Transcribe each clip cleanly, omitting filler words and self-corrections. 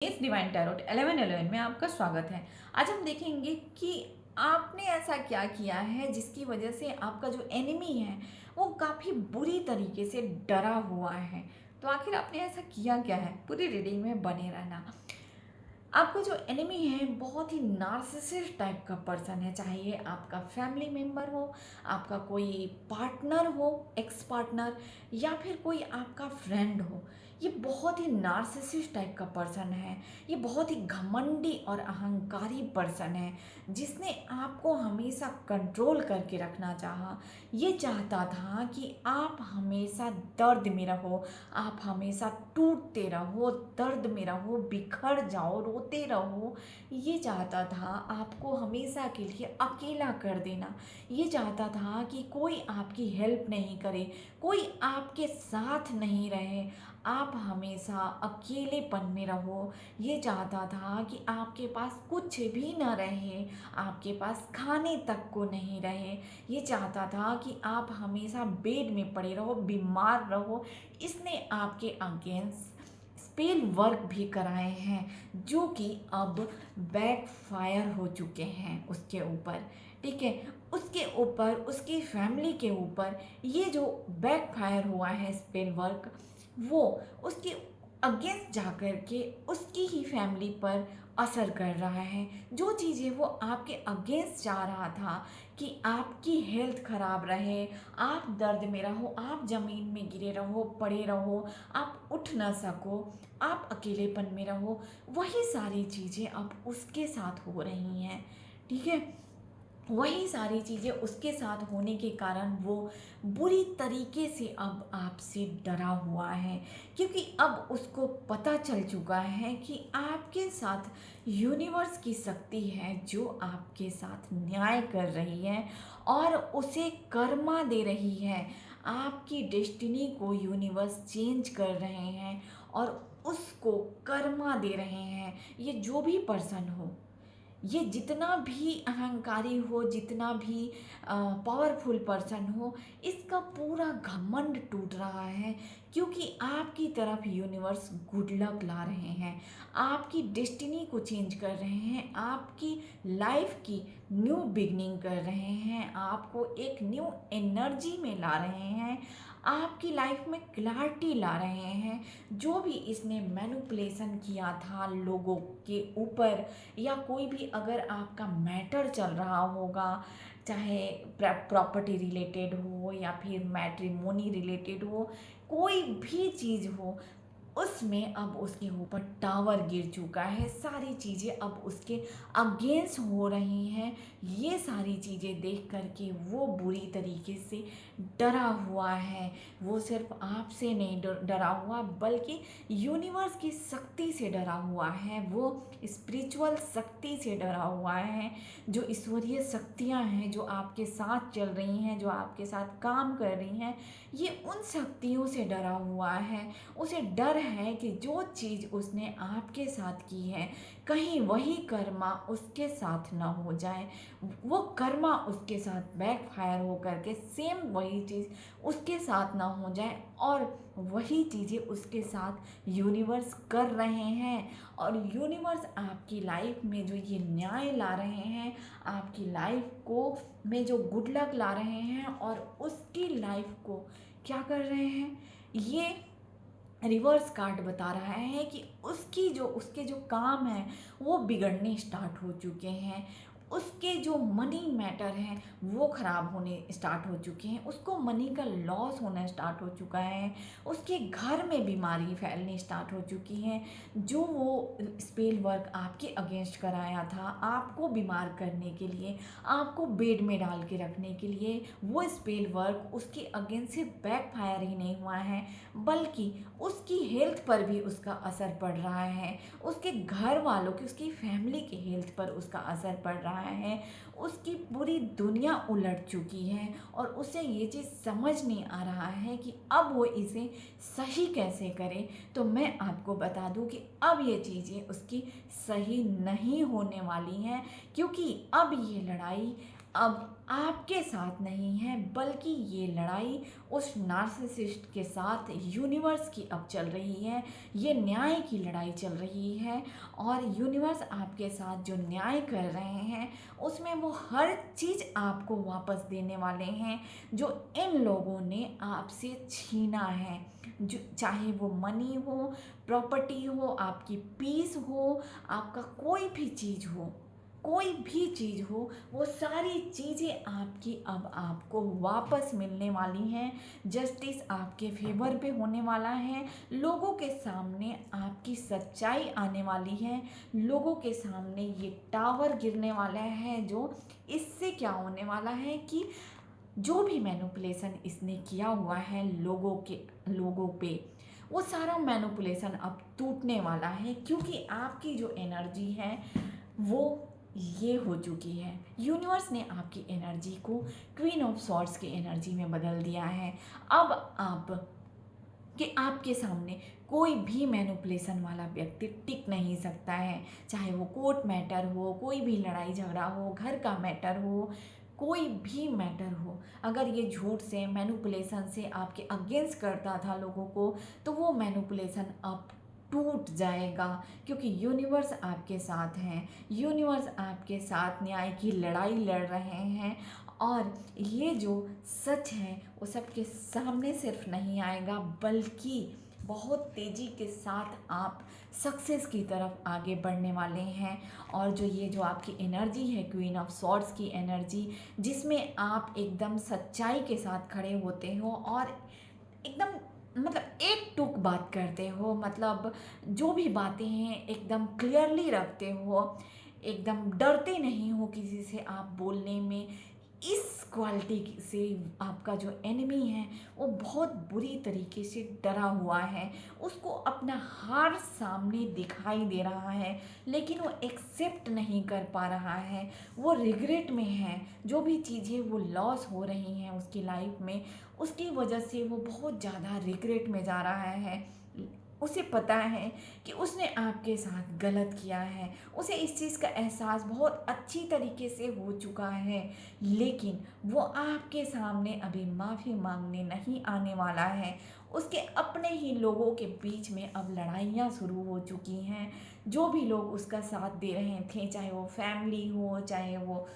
इस divine tarot 1111 में आपका स्वागत है। आज हम देखेंगे कि आपने ऐसा क्या किया है जिसकी वजह से आपका जो एनिमी है वो काफ़ी बुरी तरीके से डरा हुआ है। तो आखिर आपने ऐसा किया क्या है, पूरी रीडिंग में बने रहना। आपका जो एनिमी है बहुत ही नार्सिसिस्ट टाइप का पर्सन है, चाहे ये आपका फैमिली मेम्बर हो, आपका कोई पार्टनर हो, एक्स पार्टनर, या फिर कोई आपका फ्रेंड हो। ये बहुत ही नार्सिसिस्ट टाइप का पर्सन है। ये बहुत ही घमंडी और अहंकारी पर्सन है जिसने आपको हमेशा कंट्रोल करके रखना चाहा। ये चाहता था कि आप हमेशा दर्द में रहो, आप हमेशा टूटते रहो, दर्द में रहो, बिखर जाओ, रोते रहो। ये चाहता था आपको हमेशा के लिए अकेला कर देना। ये चाहता था कि कोई आपकी हेल्प नहीं करे, कोई आपके साथ नहीं रहे, आप हमेशा अकेलेपन में रहो। ये चाहता था कि आपके पास कुछ भी न रहे, आपके पास खाने तक को नहीं रहे। ये चाहता था कि आप हमेशा बेड में पड़े रहो, बीमार रहो। इसने आपके अगेंस्ट स्पेल वर्क भी कराए हैं जो कि अब बैकफायर हो चुके हैं उसके ऊपर। ठीक है, उसके ऊपर, उसकी फैमिली के ऊपर ये जो बैकफायर हुआ है स्पेल वर्क, वो उसके अगेंस्ट जाकर के उसकी ही फैमिली पर असर कर रहा है। जो चीज़ें वो आपके अगेंस्ट जा रहा था कि आपकी हेल्थ खराब रहे, आप दर्द में रहो, आप ज़मीन में गिरे रहो, पड़े रहो, आप उठ ना सको, आप अकेलेपन में रहो, वही सारी चीज़ें अब उसके साथ हो रही हैं। ठीक है, वही सारी चीज़ें उसके साथ होने के कारण वो बुरी तरीके से अब आपसे डरा हुआ है, क्योंकि अब उसको पता चल चुका है कि आपके साथ यूनिवर्स की शक्ति है जो आपके साथ न्याय कर रही है और उसे कर्मा दे रही है। आपकी डेस्टिनी को यूनिवर्स चेंज कर रहे हैं और उसको कर्मा दे रहे हैं। ये जो भी पर्सन हो, ये जितना भी अहंकारी हो, जितना भी पावरफुल पर्सन हो, इसका पूरा घमंड टूट रहा है, क्योंकि आपकी तरफ यूनिवर्स गुड लक ला रहे हैं, आपकी डेस्टिनी को चेंज कर रहे हैं, आपकी लाइफ की न्यू बिगनिंग कर रहे हैं, आपको एक न्यू एनर्जी में ला रहे हैं, आपकी लाइफ में क्लैरिटी ला रहे हैं। जो भी इसने मैनिपुलेशन किया था लोगों के ऊपर, या कोई भी अगर आपका मैटर चल रहा होगा, चाहे प्रॉपर्टी रिलेटेड हो या फिर मैट्रिमोनी रिलेटेड हो, कोई भी चीज़ हो, उसमें अब उसके ऊपर टावर गिर चुका है। सारी चीज़ें अब उसके अगेंस्ट हो रही हैं। ये सारी चीज़ें देख करके वो बुरी तरीके से डरा हुआ है। वो सिर्फ आपसे नहीं डरा हुआ, बल्कि यूनिवर्स की शक्ति से डरा हुआ है, वो स्पिरिचुअल शक्ति से डरा हुआ है। जो ईश्वरीय शक्तियाँ हैं जो आपके साथ चल रही हैं, जो आपके साथ काम कर रही हैं, ये उन शक्तियों से डरा हुआ है। उसे डर है कि जो चीज़ उसने आपके साथ की है, कहीं वही कर्मा उसके साथ ना हो जाए, वो कर्मा उसके साथ बैकफायर हो करके सेम वही चीज़ उसके साथ ना हो जाए, और वही चीज़ें उसके साथ यूनिवर्स कर रहे हैं। और यूनिवर्स आपकी लाइफ में जो ये न्याय ला रहे हैं, आपकी लाइफ को में जो गुड लक ला रहे हैं, और उसकी लाइफ को क्या कर रहे हैं, ये रिवर्स कार्ड बता रहा है कि उसके जो काम हैं वो बिगड़ने स्टार्ट हो चुके हैं। उसके जो मनी मैटर हैं वो ख़राब होने स्टार्ट हो चुके हैं, उसको मनी का लॉस होना स्टार्ट हो चुका है, उसके घर में बीमारी फैलने स्टार्ट हो चुकी है। जो वो स्पेल वर्क आपके अगेंस्ट कराया था, आपको बीमार करने के लिए, आपको बेड में डाल के रखने के लिए, वो स्पेल वर्क उसके अगेंस्ट से बैकफायर ही नहीं हुआ है, बल्कि उसकी हेल्थ पर भी उसका असर पड़ रहा है, उसके घर वालों की, उसकी फैमिली के हेल्थ पर उसका असर पड़ रहा है। उसकी पूरी दुनिया उलट चुकी है और उसे ये चीज़ समझ नहीं आ रहा है कि अब वो इसे सही कैसे करे। तो मैं आपको बता दूं कि अब ये चीज़ें उसकी सही नहीं होने वाली हैं, क्योंकि अब ये लड़ाई अब आपके साथ नहीं है, बल्कि ये लड़ाई उस नार्सिसिस्ट के साथ यूनिवर्स की अब चल रही है। ये न्याय की लड़ाई चल रही है और यूनिवर्स आपके साथ जो न्याय कर रहे हैं उसमें वो हर चीज़ आपको वापस देने वाले हैं जो इन लोगों ने आपसे छीना है। जो चाहे वो मनी हो, प्रॉपर्टी हो, आपकी पीस हो, आपका कोई भी चीज़ हो, कोई भी चीज़ हो, वो सारी चीज़ें आपकी अब आपको वापस मिलने वाली हैं। जस्टिस आपके फेवर पे होने वाला है। लोगों के सामने आपकी सच्चाई आने वाली है। लोगों के सामने ये टावर गिरने वाला है। जो इससे क्या होने वाला है कि जो भी मैनिपुलेशन इसने किया हुआ है लोगों पे, वो सारा मैनिपुलेशन अब टूटने वाला है, क्योंकि आपकी जो एनर्जी है वो ये हो चुकी है। यूनिवर्स ने आपकी एनर्जी को क्वीन ऑफ सॉर्ड्स की एनर्जी में बदल दिया है। अब आप कि आपके सामने कोई भी मैनिपुलेशन वाला व्यक्ति टिक नहीं सकता है। चाहे वो कोर्ट मैटर हो, कोई भी लड़ाई झगड़ा हो, घर का मैटर हो, कोई भी मैटर हो, अगर ये झूठ से मैनिपुलेशन से आपके अगेंस्ट करता था लोगों को, तो वो मैनिपुलेशन अब टूट जाएगा, क्योंकि यूनिवर्स आपके साथ हैं। यूनिवर्स आपके साथ न्याय की लड़ाई लड़ रहे हैं और ये जो सच है वो सबके सामने सिर्फ नहीं आएगा, बल्कि बहुत तेज़ी के साथ आप सक्सेस की तरफ आगे बढ़ने वाले हैं। और जो आपकी एनर्जी है क्वीन ऑफ सॉर्ड्स की एनर्जी, जिसमें आप एकदम सच्चाई के साथ खड़े होते हो और एकदम मतलब एक टूक बात करते हो, मतलब जो भी बातें हैं एकदम क्लियरली रखते हो, एकदम डरते नहीं हो किसी से आप बोलने में। इस क्वालिटी से आपका जो एनिमी है वो बहुत बुरी तरीके से डरा हुआ है। उसको अपना हार सामने दिखाई दे रहा है, लेकिन वो एक्सेप्ट नहीं कर पा रहा है। वो रिग्रेट में है। जो भी चीज़ें वो लॉस हो रही हैं उसकी लाइफ में, उसकी वजह से वो बहुत ज़्यादा रिग्रेट में जा रहा है। उसे पता है कि उसने आपके साथ गलत किया है। उसे इस चीज़ का एहसास बहुत अच्छी तरीके से हो चुका है, लेकिन वो आपके सामने अभी माफ़ी मांगने नहीं आने वाला है। उसके अपने ही लोगों के बीच में अब लड़ाइयाँ शुरू हो चुकी हैं। जो भी लोग उसका साथ दे रहे थे, चाहे वो फैमिली हो, चाहे वो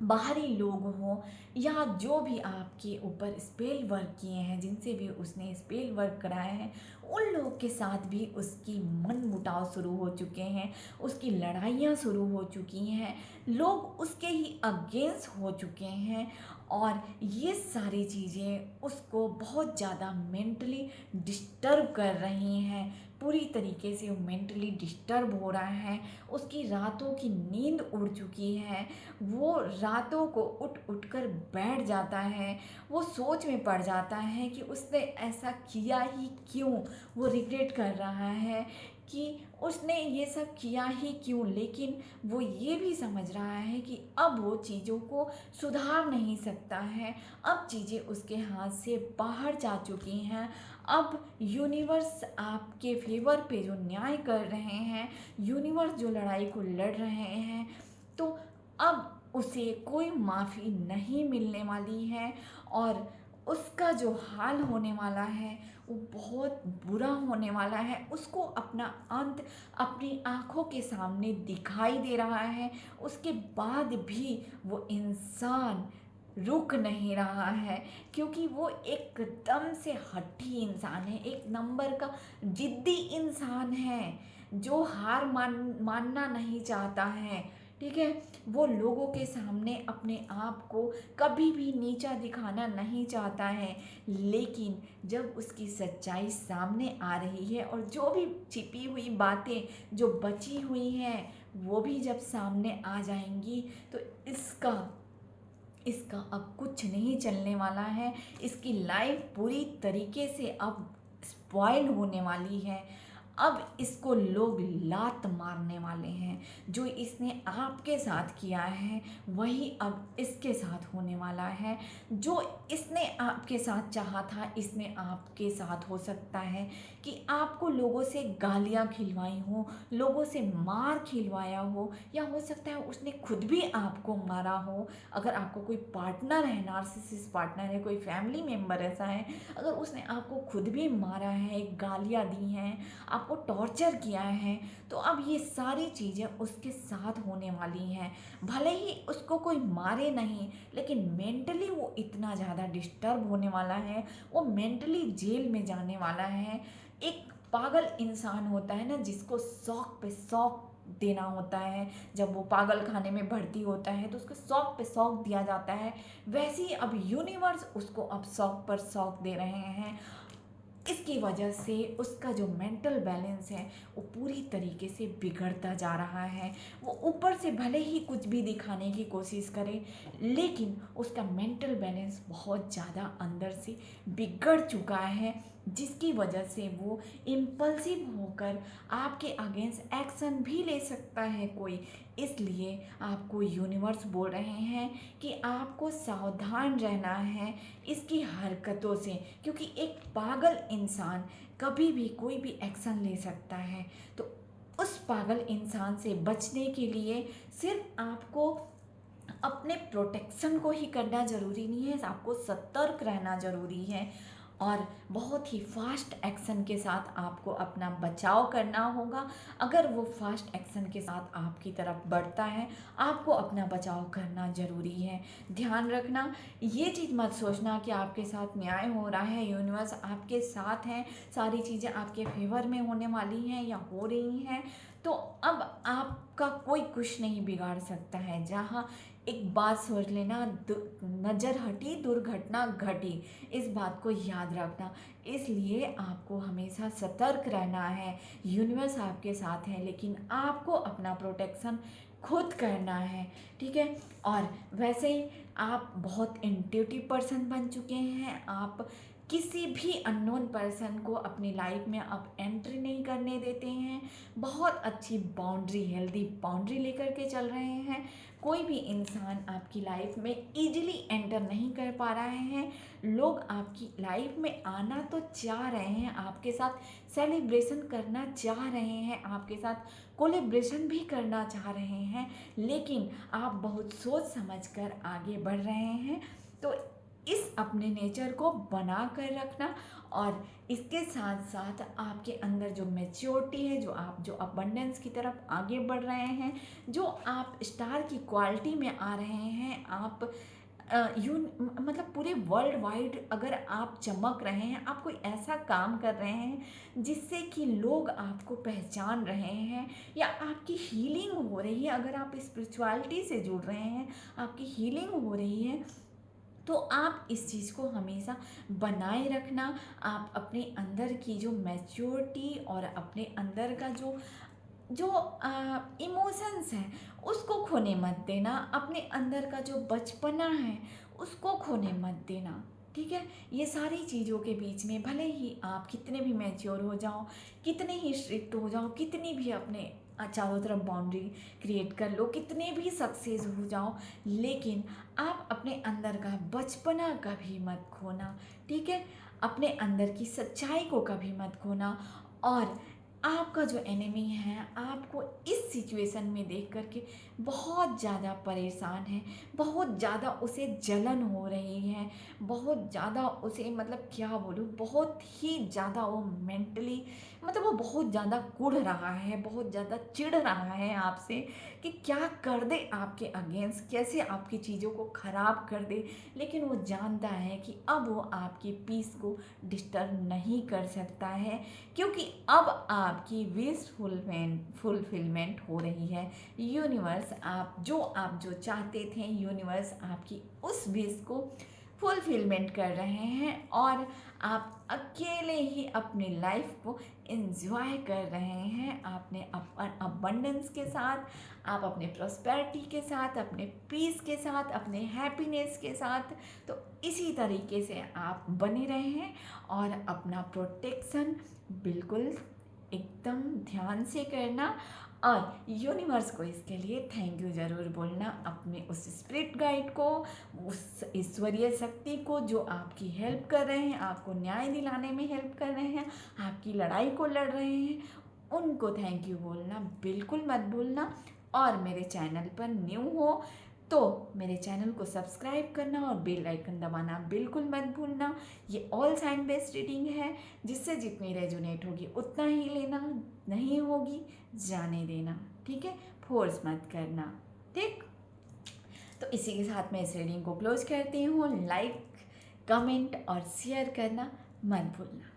बाहरी लोग हों, या जो भी आपके ऊपर स्पेल वर्क किए हैं, जिनसे भी उसने स्पेल वर्क कराया है, उन लोग के साथ भी उसकी मन मुटाव शुरू हो चुके हैं। उसकी लड़ाइयाँ शुरू हो चुकी हैं। लोग उसके ही अगेंस्ट हो चुके हैं और ये सारी चीज़ें उसको बहुत ज़्यादा मेंटली डिस्टर्ब कर रही हैं। पूरी तरीके से वो मेंटली डिस्टर्ब हो रहा है। उसकी रातों की नींद उड़ चुकी है। वो रातों को उठ उठ कर बैठ जाता है। वो सोच में पड़ जाता है कि उसने ऐसा किया ही क्यों। वो रिग्रेट कर रहा है कि उसने ये सब किया ही क्यों, लेकिन वो ये भी समझ रहा है कि अब वो चीज़ों को सुधार नहीं सकता है। अब चीज़ें उसके हाथ से बाहर जा चुकी हैं। अब यूनिवर्स आपके फेवर पे जो न्याय कर रहे हैं, यूनिवर्स जो लड़ाई को लड़ रहे हैं, तो अब उसे कोई माफ़ी नहीं मिलने वाली है और उसका जो हाल होने वाला है वो बहुत बुरा होने वाला है। उसको अपना अंत अपनी आँखों के सामने दिखाई दे रहा है। उसके बाद भी वो इंसान रुक नहीं रहा है, क्योंकि वो एकदम से हठी इंसान है, एक नंबर का जिद्दी इंसान है, जो हार मानना नहीं चाहता है। ठीक है, वो लोगों के सामने अपने आप को कभी भी नीचा दिखाना नहीं चाहता है, लेकिन जब उसकी सच्चाई सामने आ रही है और जो भी छिपी हुई बातें जो बची हुई हैं वो भी जब सामने आ जाएंगी, तो इसका अब कुछ नहीं चलने वाला है। इसकी लाइफ पूरी तरीके से अब स्पॉइल होने वाली है। अब इसको लोग लात मारने वाले हैं। जो इसने आपके साथ किया है वही अब इसके साथ होने वाला है। जो इसने आपके साथ चाहा था इसने आपके साथ हो सकता है कि आपको लोगों से गालियां खिलवाई हो, लोगों से मार खिलवाया हो, या हो सकता है उसने खुद भी आपको मारा हो। अगर आपको कोई पार्टनर है, नार्सिसिस्ट पार्टनर है, कोई फैमिली मेम्बर ऐसा है, अगर उसने आपको खुद भी मारा है, गालियां दी हैं, आपको टॉर्चर किया है, तो अब ये सारी चीज़ें उसके साथ होने वाली हैं। भले ही उसको कोई मारे नहीं, लेकिन मेंटली वो इतना ज़्यादा डिस्टर्ब होने वाला है, वो मेंटली जेल में जाने वाला है। एक पागल इंसान होता है ना, जिसको शौक पे शौक देना होता है, जब वो पागल खाने में भर्ती होता है तो उसको शौक पे शौक दिया जाता है, वैसे ही अब यूनिवर्स उसको अब शौक पर शौक दे रहे हैं। इसकी वजह से उसका जो मेंटल बैलेंस है वो पूरी तरीके से बिगड़ता जा रहा है। वो ऊपर से भले ही कुछ भी दिखाने की कोशिश करे, लेकिन उसका मेंटल बैलेंस बहुत ज़्यादा अंदर से बिगड़ चुका है, जिसकी वजह से वो इम्पल्सिव होकर आपके अगेंस्ट एक्शन भी ले सकता है कोई। इसलिए आपको यूनिवर्स बोल रहे हैं कि आपको सावधान रहना है इसकी हरकतों से, क्योंकि एक पागल इंसान कभी भी कोई भी एक्शन ले सकता है। तो उस पागल इंसान से बचने के लिए सिर्फ आपको अपने प्रोटेक्शन को ही करना ज़रूरी नहीं है, आपको सतर्क रहना ज़रूरी है, और बहुत ही फास्ट एक्शन के साथ आपको अपना बचाव करना होगा। अगर वो फास्ट एक्शन के साथ आपकी तरफ बढ़ता है, आपको अपना बचाव करना ज़रूरी है। ध्यान रखना, ये चीज़ मत सोचना कि आपके साथ न्याय हो रहा है, यूनिवर्स आपके साथ है, सारी चीज़ें आपके फेवर में होने वाली हैं या हो रही हैं, तो अब आपका कोई कुछ नहीं बिगाड़ सकता है। जहाँ एक बात सोच लेना, नज़र हटी दुर्घटना घटी, इस बात को याद रखना। इसलिए आपको हमेशा सतर्क रहना है। यूनिवर्स आपके साथ है, लेकिन आपको अपना प्रोटेक्शन खुद करना है, ठीक है। और वैसे ही आप बहुत इंट्यूटिव पर्सन बन चुके हैं। आप किसी भी अननोन पर्सन को अपनी लाइफ में अब एंट्री नहीं करने देते हैं। बहुत अच्छी बाउंड्री, हेल्दी बाउंड्री लेकर के चल रहे हैं। कोई भी इंसान आपकी लाइफ में इजीली एंटर नहीं कर पा रहे हैं। लोग आपकी लाइफ में आना तो चाह रहे हैं, आपके साथ सेलिब्रेशन करना चाह रहे हैं, आपके साथ कोलेब्रेशन भी करना चाह रहे हैं, लेकिन आप बहुत सोच समझकर आगे बढ़ रहे हैं। तो इस अपने नेचर को बना कर रखना, और इसके साथ साथ आपके अंदर जो मैच्योरिटी है, जो अबंडेंस की तरफ आगे बढ़ रहे हैं, जो आप स्टार की क्वालिटी में आ रहे हैं, आप मतलब पूरे वर्ल्ड वाइड अगर आप चमक रहे हैं, आप कोई ऐसा काम कर रहे हैं जिससे कि लोग आपको पहचान रहे हैं, या आपकी हीलिंग हो रही है, अगर आप स्पिरिचुअलिटी से जुड़ रहे हैं, आपकी हीलिंग हो रही है, तो आप इस चीज़ को हमेशा बनाए रखना। आप अपने अंदर की जो मैच्योरिटी और अपने अंदर का जो जो इमोशंस हैं उसको खोने मत देना। अपने अंदर का जो बचपना है उसको खोने मत देना, ठीक है। ये सारी चीज़ों के बीच में भले ही आप कितने भी मैच्योर हो जाओ, कितने ही स्ट्रिक्ट हो जाओ, कितनी भी अपने चारों तरफ बाउंड्री क्रिएट कर लो, कितने भी सक्सेस हो जाओ, लेकिन आप अपने अंदर का बचपना कभी मत खोना, ठीक है। अपने अंदर की सच्चाई को कभी मत खोना। और आपका जो एनिमी है आपको इस सिचुएशन में देख करके बहुत ज़्यादा परेशान है, बहुत ज़्यादा उसे जलन हो रही है, बहुत ज़्यादा उसे, मतलब क्या बोलूँ, बहुत ही ज़्यादा वो मेंटली, मतलब वो बहुत ज़्यादा कुढ़ रहा है, बहुत ज़्यादा चिढ़ रहा है आपसे कि क्या कर दे आपके अगेंस्ट, कैसे आपकी चीज़ों को ख़राब कर दे। लेकिन वो जानता है कि अब वो आपकी पीस को डिस्टर्ब नहीं कर सकता है, क्योंकि अब आपकी विश फुलफिलमेंट हो रही है। यूनिवर्स आप जो चाहते थे, यूनिवर्स आपकी उस विश को फुलफिलमेंट कर रहे हैं, और आप अकेले ही अपनी लाइफ को एंजॉय कर रहे हैं। आपने अबंडेंस के साथ, आप अपने प्रॉस्पेरिटी के साथ, अपने पीस के साथ, अपने हैप्पीनेस के साथ, तो इसी तरीके से आप बने रहें और अपना प्रोटेक्शन बिल्कुल एकदम ध्यान से करना और यूनिवर्स को इसके लिए थैंक यू ज़रूर बोलना, अपने उस स्पिरिट गाइड को, उस ईश्वरीय शक्ति को जो आपकी हेल्प कर रहे हैं, आपको न्याय दिलाने में हेल्प कर रहे हैं, आपकी लड़ाई को लड़ रहे हैं, उनको थैंक यू बोलना बिल्कुल मत भूलना। और मेरे चैनल पर न्यू हो तो मेरे चैनल को सब्सक्राइब करना और बेल आइकन दबाना बिल्कुल मत भूलना। ये ऑल साइन बेस्ड रीडिंग है, जिससे जितनी रेजोनेट होगी उतना ही लेना, नहीं होगी जाने देना, ठीक है, फोर्स मत करना, ठीक। तो इसी के साथ मैं इस रीडिंग को क्लोज करती हूँ। लाइक, कमेंट और शेयर करना मत भूलना।